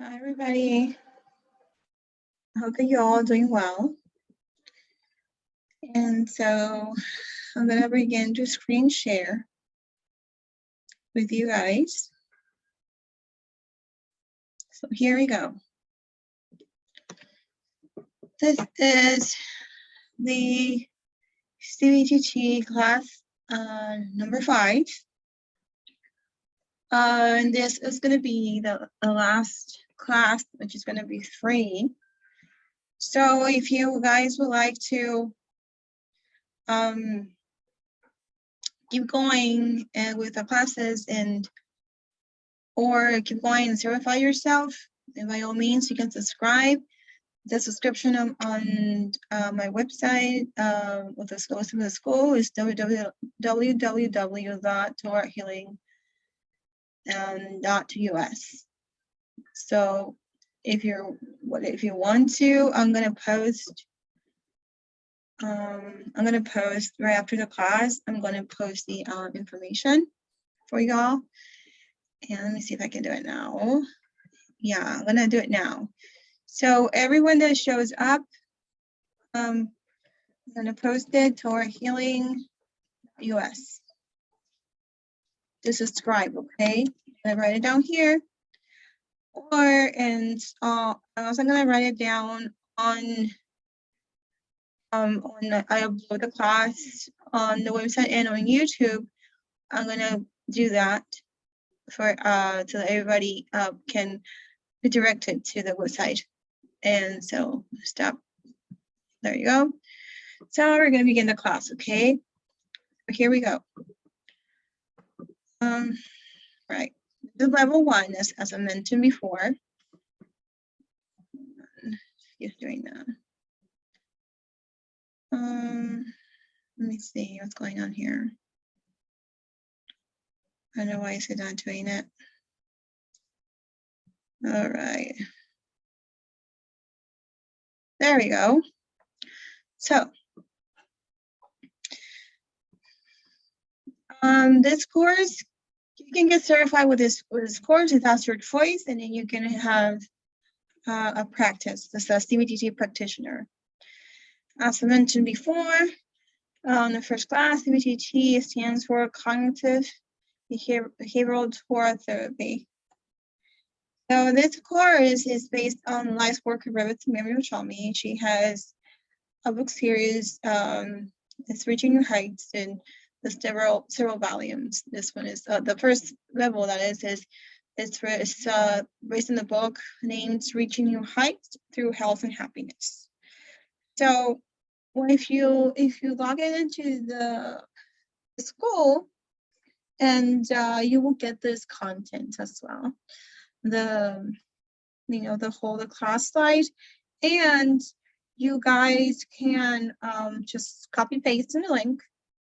Hi, everybody. I hope that you're all doing well. And so I'm going to begin to screen share with you guys. So here we go. This is the CBTT class number 5. And this is going to be the last class, which is going to be free. So if you guys would like to keep going with the classes or keep going and certify yourself, then by all means you can subscribe. The subscription on my website with the school is www.torahhealing.us. So if you want to, I'm gonna post right after the class. I'm gonna post the information for y'all. And let me see if I can do it now. Yeah, I'm gonna do it now. So everyone that shows up, I'm gonna post it to our Healing US to subscribe, okay? I'm gonna write it down here. I'm also gonna write it down on I upload the class on the website and on YouTube. I'm gonna do that for so that everybody can be directed to the website. And so stop. There you go. So we're gonna begin the class, okay? Here we go. Right. The level 1, as I mentioned before. Just doing that. Let me see what's going on here. I don't know why it's not doing it. All right. There we go. So, this course, you can get certified with this course if that's your choice, and then you can have a practice, this CBTT practitioner. As I mentioned before, the first class, CBTT stands for Cognitive Behavioral Torah Therapy. So this course is based on life's work of Rebbetzin Miryam. She has a book series, it's Reaching New Heights, and the several volumes. This one is the first level, that is it's based on the book named Reaching New Heights Through Health and Happiness. So if you log into the school, and you will get this content as well, the class slide, and you guys can just copy paste in the link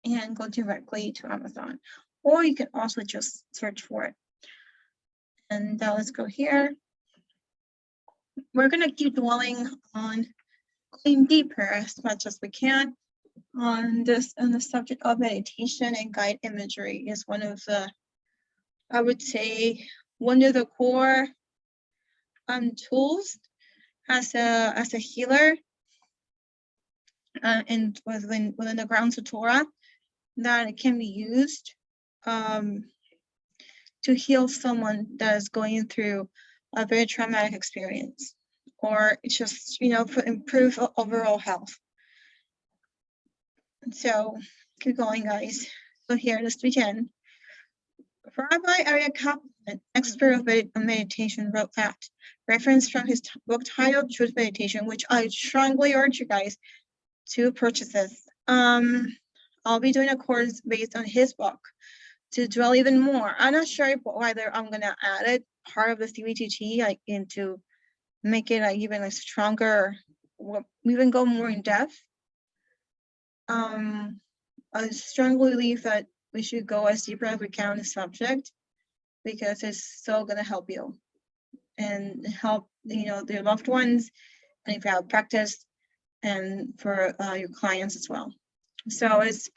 and go directly to Amazon, or you can also just search for it. And let's go here. We're gonna keep dwelling on going deeper as much as we can on the subject of meditation, and guide imagery is one of the, I would say, one of the core tools as a healer and within the grounds of Torah, that it can be used to heal someone that is going through a very traumatic experience, or it's just, for improve overall health. So keep going, guys. So here, let's begin. Rabbi Aryeh Kaplan, an expert of meditation, wrote that, reference from his book titled Truth Meditation, which I strongly urge you guys to purchase this. I'll be doing a course based on his book to dwell even more. I'm not sure whether I'm gonna add it part of the CBTT, like, into make it even stronger, or even go more in depth. I strongly believe that we should go as deeper as we can on the subject, because it's so gonna help you and help their loved ones, and if you have practice, and for your clients as well. So it's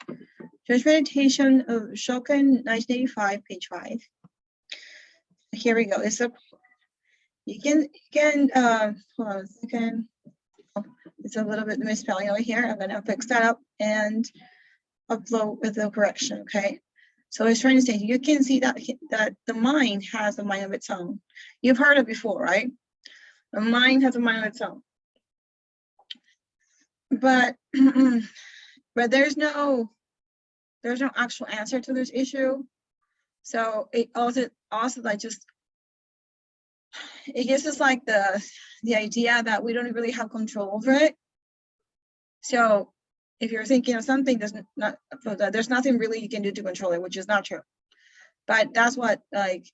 Truth Meditation of Shokin, 1985, page 5. Here we go. You can hold on a second. Oh, it's a little bit misspelling over here. I'm gonna fix that up and upload with the correction, okay? So I was trying to say, you can see that the mind has a mind of its own. You've heard it before, right? The mind has a mind of its own. But but there's no actual answer to this issue. So it also like just it gives us like the idea that we don't really have control over it. So if you're thinking of something, there's nothing really you can do to control it, which is not true. But that's what like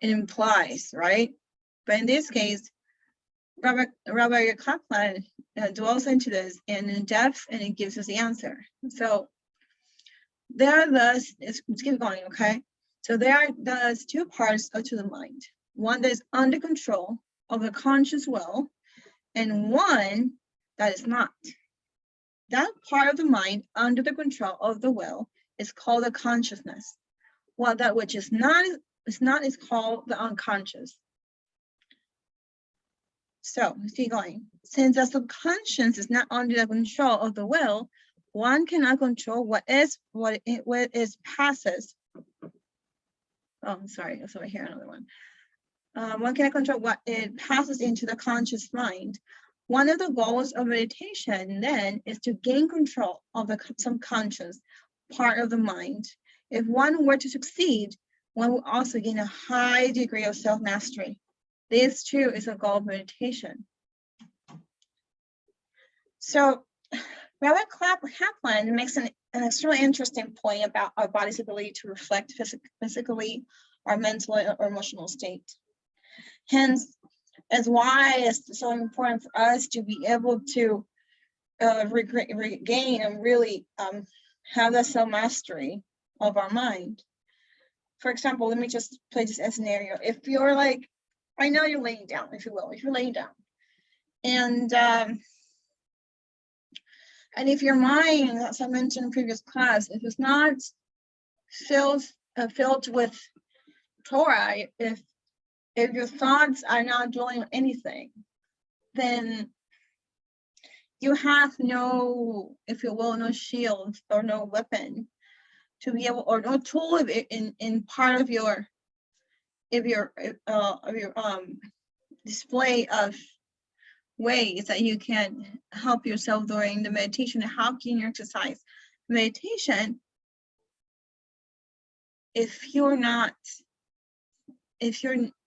it implies, right? But in this case, Rabbi Kaplan dwells into this in depth, and it gives us the answer. So there are thus, let's keep going, okay? So there are thus two parts to the mind. One that is under control of the conscious will, and one that is not. That part of the mind under the control of the will is called the consciousness, while that which is not is called the unconscious. So let's keep going. Since the subconscious is not under the control of the will, one cannot control what is passes. Oh, I'm sorry, that's over here, another one. One cannot control what it passes into the conscious mind. One of the goals of meditation then is to gain control of the subconscious part of the mind. If one were to succeed, one will also gain a high degree of self-mastery. This too is a goal of meditation. So Rabbi Kaplan makes an extremely interesting point about our body's ability to reflect physically our mental or emotional state. Hence, is why it's so important for us to be able to regain and really have that self-mastery of our mind. For example, let me just play this as a scenario. If you're like, I know you're laying down, if you will, if you're laying down, and if your mind, as I mentioned in previous class, if it's not filled with Torah, if your thoughts are not dwelling on anything, then you have no, if you will, no shield or no weapon to be able, or no tool in part of your display of ways that you can help yourself during the meditation. How can you exercise meditation if you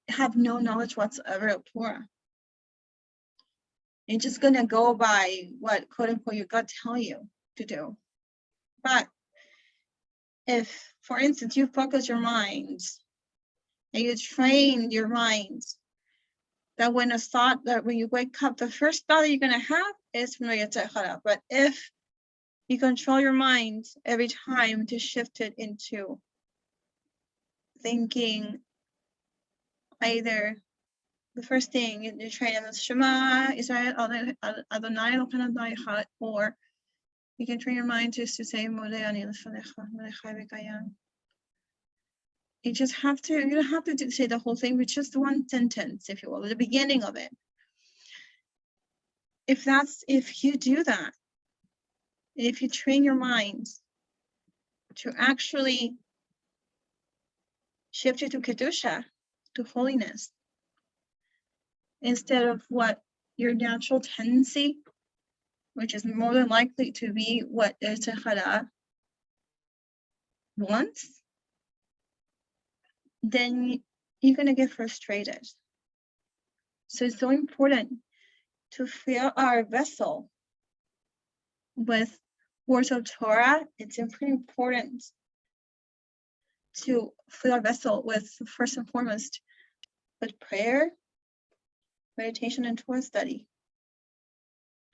have no knowledge whatsoever of Torah? You're just gonna go by what quote unquote your gut tell you to do. But if, for instance, you focus your mind and you train your mind that when you wake up, the first thought that you're gonna have is from the Yetzer Hara. But if you control your mind every time to shift it into thinking either the first thing you train in the Shema Israel Adonai Elokeinu Adonai Echad, or you can train your mind just to say Modeh Ani Lefanecha Melechai V'Kayam. You don't have to say the whole thing, but just one sentence, if you will, the beginning of it. If you do that, if you train your mind to actually shift it to Kedusha, to holiness, instead of what your natural tendency, which is more than likely to be what Yetzer Hara wants, then you're going to get frustrated. So it's so important to fill our vessel with words of Torah. It's pretty important to fill our vessel with, first and foremost, with prayer, meditation, and Torah study.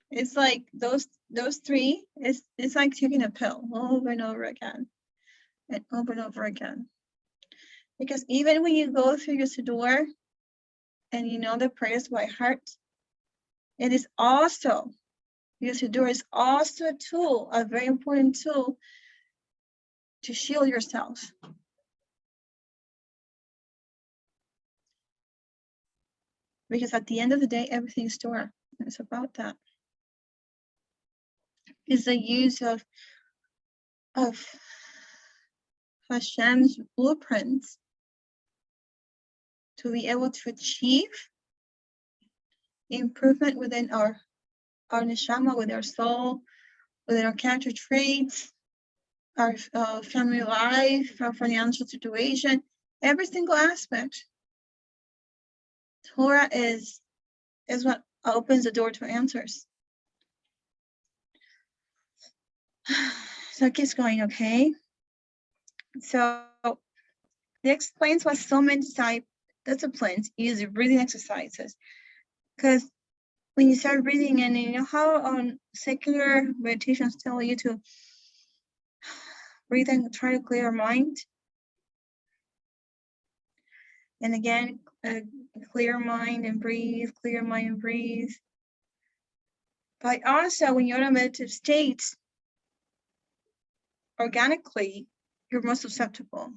It's like those three, it's like taking a pill over and over again and over again. Because even when you go through your Siddur and you know the prayers by heart, it is also, your Siddur is also a tool, a very important tool to shield yourself. Because at the end of the day, everything is Torah. It's about that. It's the use of Hashem's blueprints to be able to achieve improvement within our neshama, within our soul, within our character traits, our family life, our financial situation, every single aspect. Torah is what opens the door to answers. So it keeps going, okay? So it explains why so many disciplines use breathing exercises. Because when you start breathing, and you know how secular meditations tell you to breathe and try to clear your mind. And again, clear mind and breathe, clear mind and breathe. But also, when you're in a meditative state, organically, you're more susceptible.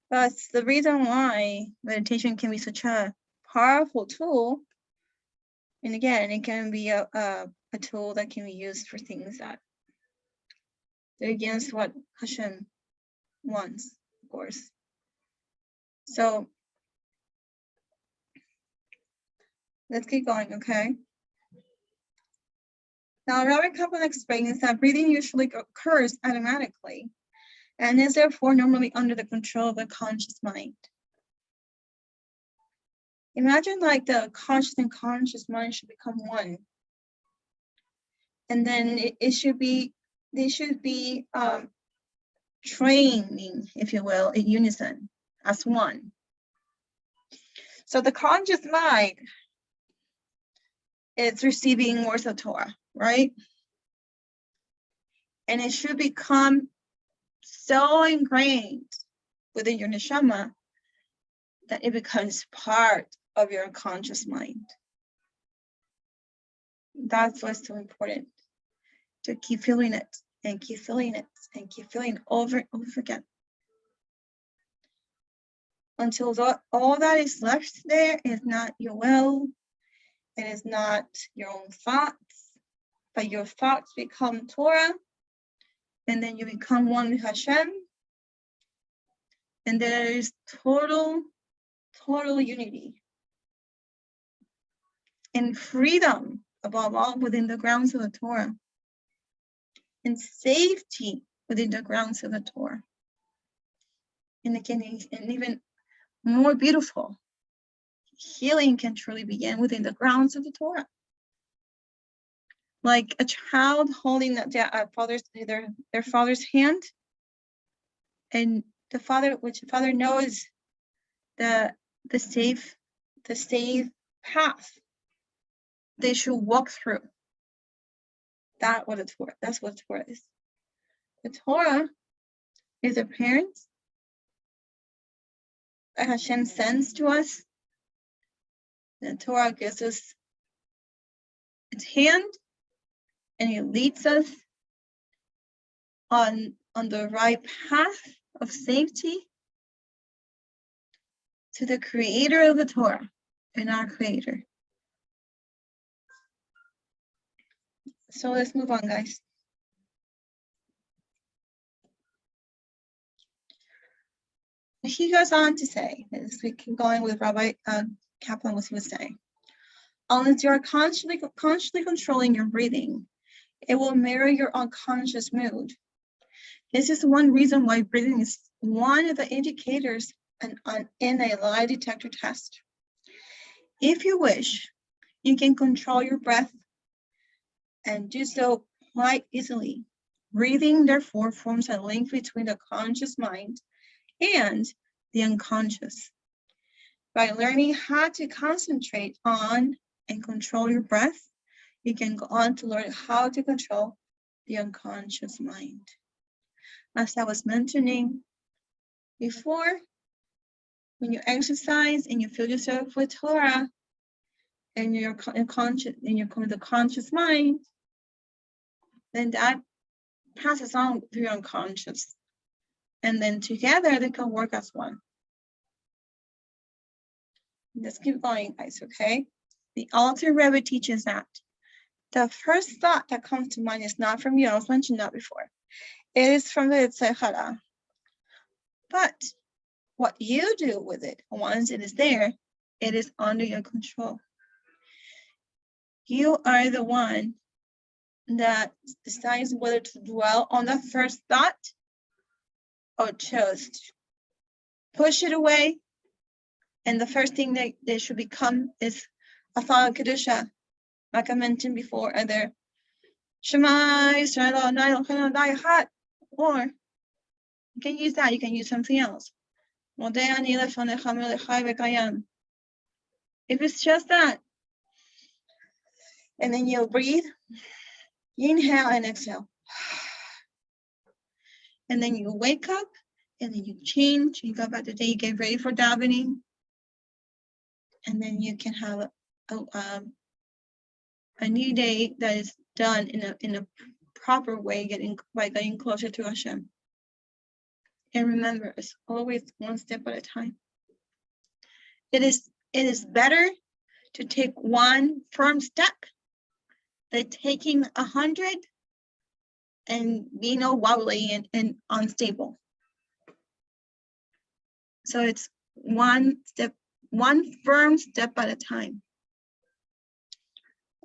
That's the reason why meditation can be such a powerful tool. And again, it can be a tool that can be used for things that are against what Hashem wants, of course. So let's keep going, okay? Now, Rabbi Kaplan explains that breathing usually occurs automatically and is therefore normally under the control of the conscious mind. Imagine like the conscious and conscious mind should become one. And then they should be training, if you will, in unison as one. So the conscious mind is receiving words of Torah, right? And it should become so ingrained within your neshama that it becomes part of your unconscious mind. That's what's so important, to keep feeling it and keep feeling it and keep feeling it over and over again. Until all that is left there is not your will, it is not your own thoughts, but your thoughts become Torah, and then you become one with Hashem, and there is total unity and freedom, above all, within the grounds of the Torah, and safety within the grounds of the Torah. And again, and even more beautiful, healing can truly begin within the grounds of the Torah. Like a child holding their father's hand, and the father knows the safe path they should walk through. That's what the Torah is. The Torah is a parent that Hashem sends to us. The Torah gives us its hand, and it leads us on the right path of safety to the creator of the Torah and our creator. So let's move on, guys. He goes on to say, as we keep going with Rabbi Kaplan, what he was saying. Unless you are consciously controlling your breathing, it will mirror your unconscious mood. This is one reason why breathing is one of the indicators in a lie detector test. If you wish, you can control your breath and do so quite easily. Breathing, therefore, forms a link between the conscious mind and the unconscious. By learning how to concentrate on and control your breath, you can go on to learn how to control the unconscious mind. As I was mentioning before, when you exercise and you fill yourself with Torah, and you're conscious, and you come to the conscious mind, then that passes on through your unconscious. And then together they can work as one. Let's keep going, guys, okay? The Alter Rebbe teaches that the first thought that comes to mind is not from you. I was mentioned that before. It is from the Yetzer Hara. But what you do with it, once it is there, it is under your control. You are the one that decides whether to dwell on the first thought or just push it away. And the first thing that they should become is a thought of Kedusha. Like I mentioned before, either Shema Yisrael, or you can use that, you can use something else. If it's just that, and then you'll breathe, you inhale and exhale. And then you wake up, and then you change, you go about the day, you get ready for davening, and then you can have a new day that is done in a proper way, by getting closer to Hashem. And remember, it's always one step at a time. It is better to take one firm step than taking 100 and being all wobbly and unstable. So it's one firm step at a time.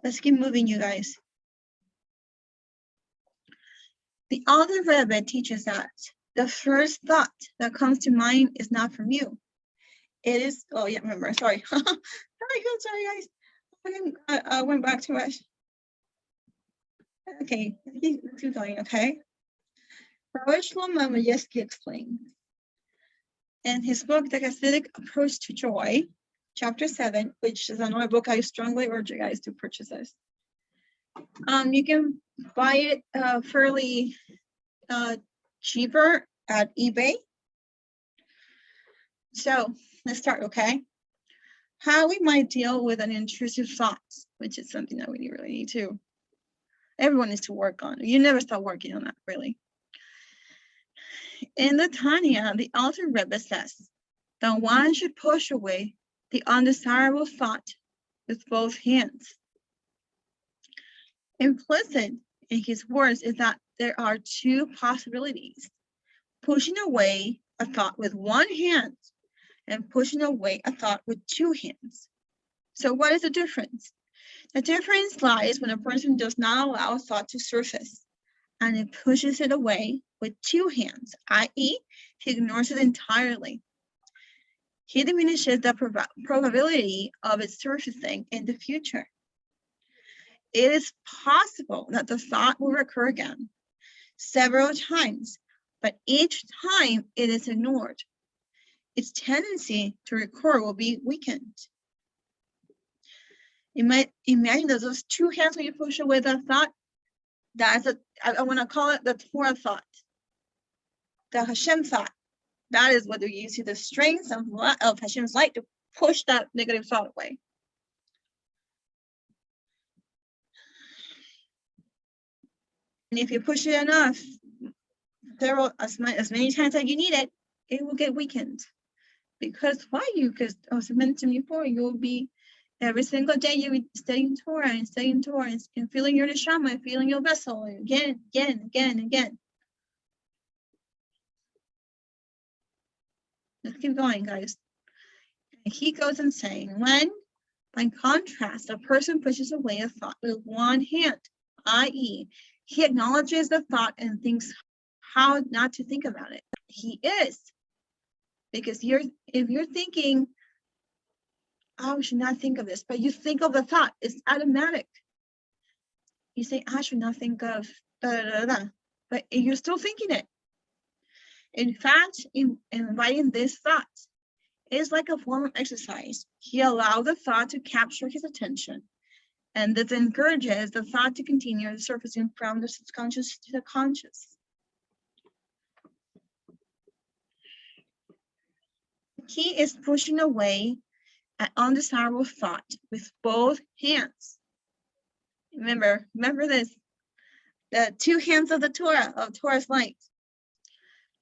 Let's keep moving, you guys. The Alter Rebbe teaches that the first thought that comes to mind is not from you. It is, oh yeah, remember, sorry. Sorry guys. I went back to it. Okay, let's keep going, okay? Rabbi Shlomo Majeski explained in his book, The Hasidic Approach to Joy, Chapter 7, which is another book I strongly urge you guys to purchase this. You can buy it fairly cheaper at eBay. So let's start, okay? How we might deal with an intrusive thoughts, which is something that we really need to, everyone needs to work on. You never stop working on that, really. In the Tanya, the Alter Rebbe says that one should push away the undesirable thought with both hands. Implicit in his words is that there are two possibilities: pushing away a thought with one hand and pushing away a thought with two hands. So what is the difference? The difference lies when a person does not allow a thought to surface and it pushes it away with two hands, i.e., he ignores it entirely. He diminishes the probability of it surfacing in the future. It is possible that the thought will recur again several times, but each time it is ignored, its tendency to recur will be weakened. You might imagine that those two hands when you push away that thought, I want to call it the Torah thought, the Hashem thought. That is what you see, the strength of Hashem's light to push that negative thought away. And if you push it enough, as many times as you need it, it will get weakened. Because why? Because as I mentioned before, you'll be every single day you'll be studying Torah and feeling your neshama and feeling your vessel again. Let's keep going, guys. And he goes on saying, when, by contrast, a person pushes away a thought with one hand, i.e., he acknowledges the thought and thinks how not to think about it. He is. Because if you're thinking, oh, I should not think of this, but you think of the thought, it's automatic. You say, I should not think of but you're still thinking it. In fact, inviting this thought is like a form of exercise. He allows the thought to capture his attention, and this encourages the thought to continue surfacing from the subconscious to the conscious. The key is pushing away an undesirable thought with both hands. Remember this, the two hands of the Torah, of Torah's light.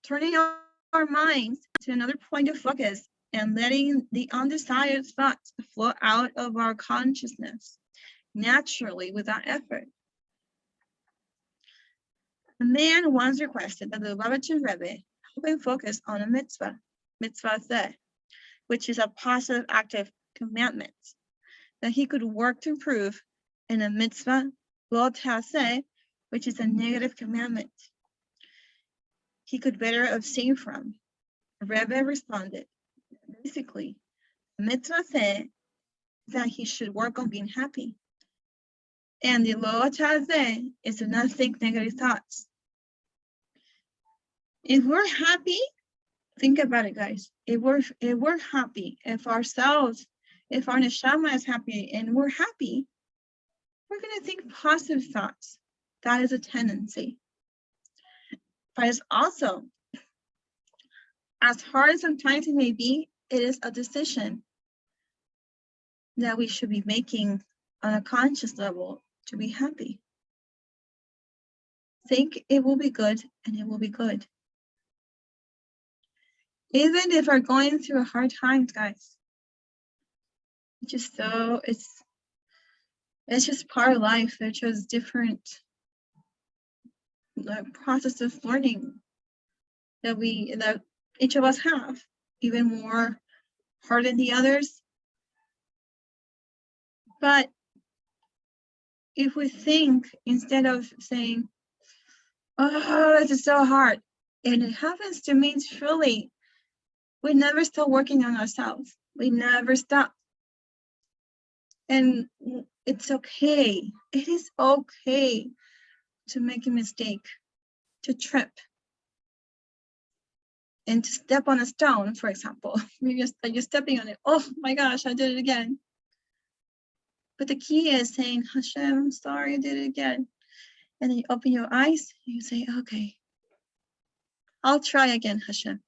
Turning our minds to another point of focus and letting the undesired thoughts flow out of our consciousness naturally without effort. A man once requested that the Rebbetzin Rebbe help him focus on a mitzvah zeh, which is a positive active commandment that he could work to improve, and a mitzvah lo ta'aseh, which is a negative commandment he could better abstain from. The Rebbe responded, basically, the mitzvah zeh is that he should work on being happy. And the lo ta'aseh is to not think negative thoughts. If we're happy, think about it, guys. If we're happy, if our neshama is happy and we're happy, we're going to think positive thoughts. That is a tendency. But it's also, as hard as sometimes it may be, it is a decision that we should be making on a conscious level to be happy. Think it will be good, and it will be good. Even if we're going through a hard time, guys, it's just part of life. They're just different process of learning that each of us have, even more hard than the others. But if we think, instead of saying, oh, this is so hard, and it happens to me truly, we never stop working on ourselves. We never stop. And it's okay. It is okay to make a mistake, to trip, and to step on a stone, for example. You're stepping on it. Oh my gosh, I did it again. But the key is saying, Hashem, I'm sorry, I did it again. And then you open your eyes, and you say, okay, I'll try again, Hashem.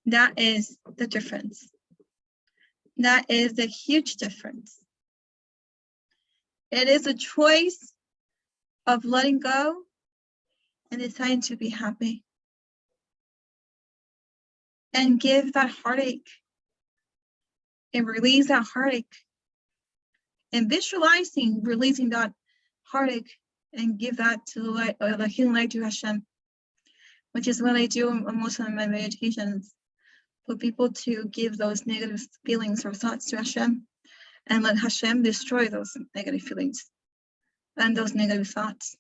That is the difference. That is the huge difference. It is a choice of letting go and deciding to be happy. And give that heartache and release that heartache. And visualizing releasing that heartache and give that to the healing light to Hashem, which is what I do in most of my meditations. For people to give those negative feelings or thoughts to Hashem and let Hashem destroy those negative feelings and those negative thoughts.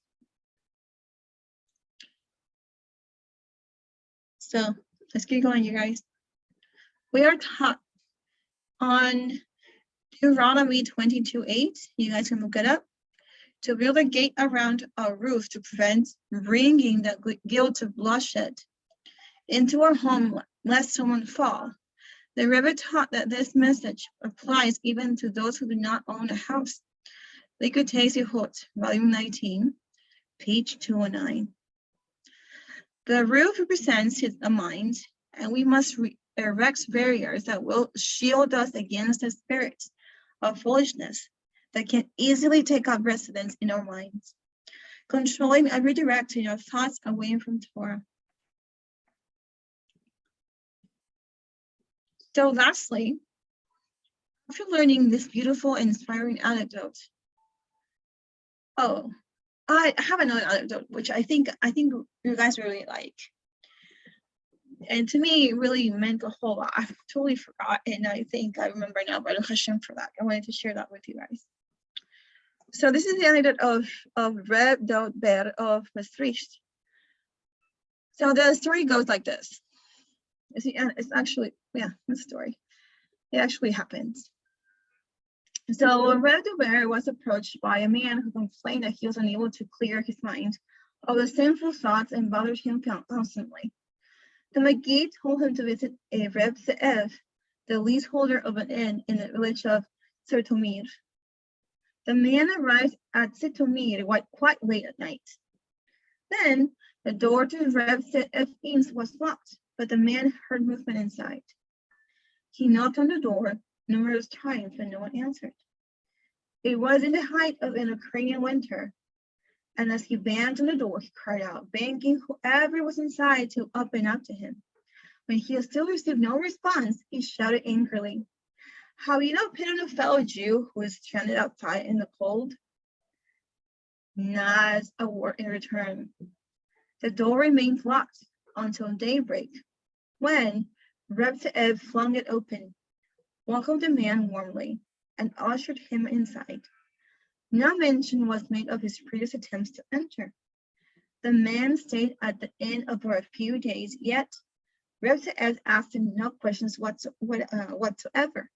So let's keep going, you guys. We are taught on Deuteronomy 22:8. You guys can look it up. To build a gate around a roof to prevent bringing the guilt of bloodshed into our home, lest someone fall. The Rebbe taught that this message applies even to those who do not own a house. Likutei Zechut, volume 19, page 209. The roof represents a mind, and we must erect barriers that will shield us against the spirits of foolishness that can easily take up residence in our minds, controlling and redirecting our thoughts away from Torah. So lastly, after learning this beautiful and inspiring anecdote, I have another anecdote which I think you guys really like. And to me, it really meant a whole lot. I totally forgot, and I think I remember now, Baruch Hashem, for that. I wanted to share that with you guys. So this is the anecdote of Reb Dober of Maastricht. So the story goes like this. It's actually, the story. It actually happens. So Reb Dober was approached by a man who complained that he was unable to clear his mind of the sinful thoughts and bothered him constantly. The Maggid told him to visit a Reb Ze'ev, the leaseholder of an inn in the village of Sertomir. The man arrived at Sertomir quite late at night. Then the door to Reb Ze'ev's inn was locked, but the man heard movement inside. He knocked on the door numerous times, but no one answered. It was in the height of an Ukrainian winter, and as he banged on the door, he cried out, begging whoever was inside to open up to him. When he still received no response, he shouted angrily, "Have you no pity on a fellow Jew who is stranded outside in the cold?" Not a word in return. The door remained locked until daybreak, when Rebbetzin flung it open, welcomed the man warmly, and ushered him inside. No mention was made of his previous attempts to enter. The man stayed at the inn for a few days, yet Rebbetzin asked him no questions whatsoever.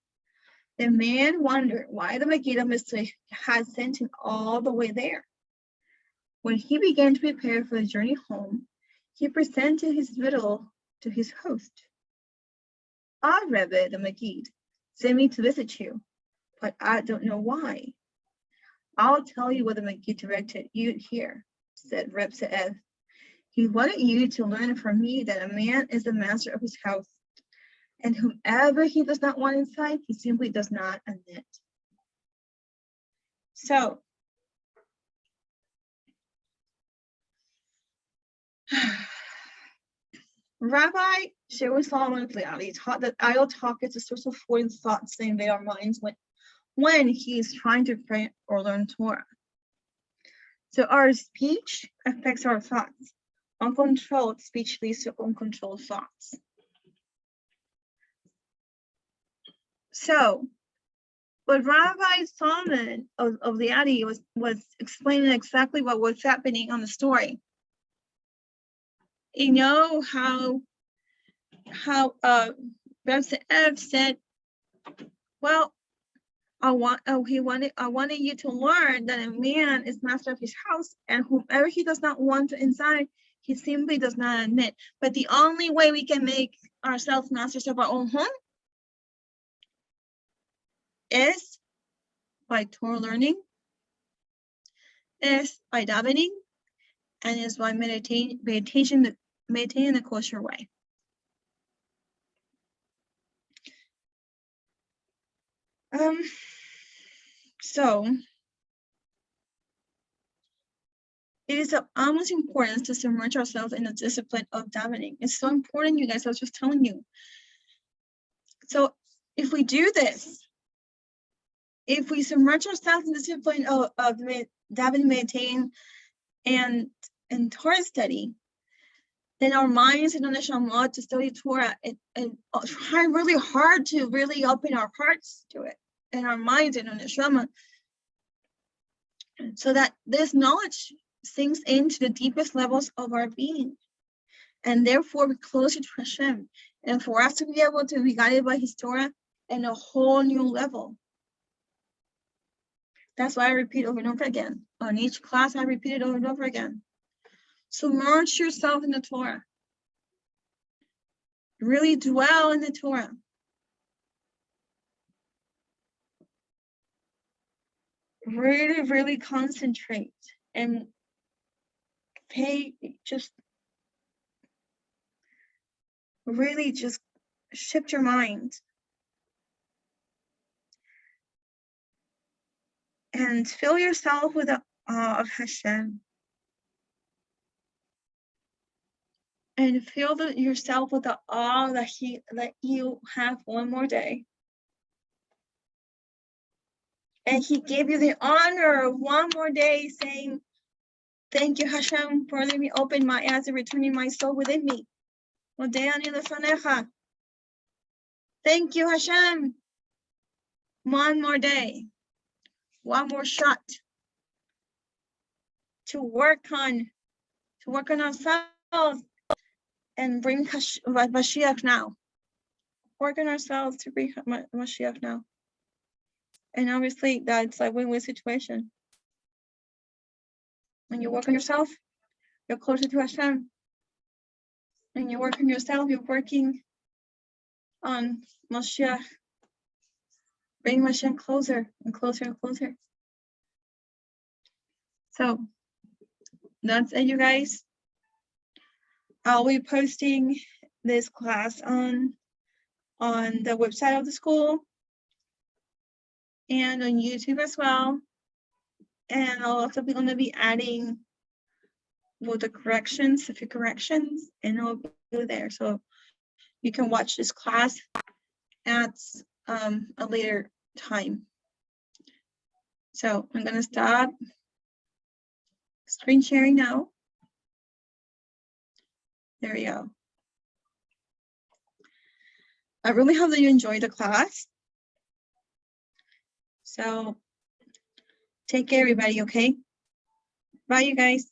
The man wondered why the Megiddo Mitzvah had sent him all the way there. When he began to prepare for the journey home, he presented his riddle to his host. "Ah, Rebbe, the Megid sent me to visit you, but I don't know why." "I'll tell you what the Megid directed you here," said Rebbetzin. "He wanted you to learn from me that a man is the master of his house, and whomever he does not want inside, he simply does not admit." So, Rabbi Sharon Solomon Leali taught that idle talk is a source of foreign thoughts that invade our minds when he is trying to pray or learn Torah. So our speech affects our thoughts. Uncontrolled speech leads to uncontrolled thoughts. So, but Rabbi Solomon of Leali was explaining exactly what was happening on the story. You know how Rebbetzin said, "Well, I wanted you to learn that a man is master of his house, and whomever he does not want inside, he simply does not admit. But the only way we can make ourselves masters of our own home is by Torah learning, is by davening, and is by maintaining the kosher way." So it is of utmost importance to submerge ourselves in the discipline of davening. It's so important, you guys. I was just telling you. So if we do this, if we submerge ourselves in the discipline of davening, meditation, and Torah study, then our minds and neshama to study Torah and try really hard to really open our hearts to it and our minds and neshama, so that this knowledge sinks into the deepest levels of our being, and therefore we're closer to Hashem, and for us to be able to be guided by His Torah in a whole new level. That's why I repeat over and over again. On each class, I repeat it over and over again. Submerge yourself in the Torah. Really dwell in the Torah. Really, really concentrate and really just shift your mind and fill yourself with the awe of Hashem. And fill yourself with the awe that you have one more day. And He gave you the honor of one more day, saying, "Thank you, Hashem, for letting me open my eyes and returning my soul within me. Thank you, Hashem. One more day, one more shot to work on ourselves and bring Mashiach now. Work on ourselves to bring Mashiach now." And obviously, that's a win-win situation. When you work on yourself, you're closer to Hashem. When you work on yourself, you're working on Mashiach. Bring Mashiach closer and closer and closer. So that's it, you guys. I'll be posting this class on the website of the school and on YouTube as well. And I'll also be going to be adding the corrections, a few corrections, and I'll be there. So you can watch this class at a later time. So I'm going to stop screen sharing now. There we go. I really hope that you enjoyed the class. So take care, everybody, okay? Bye, you guys.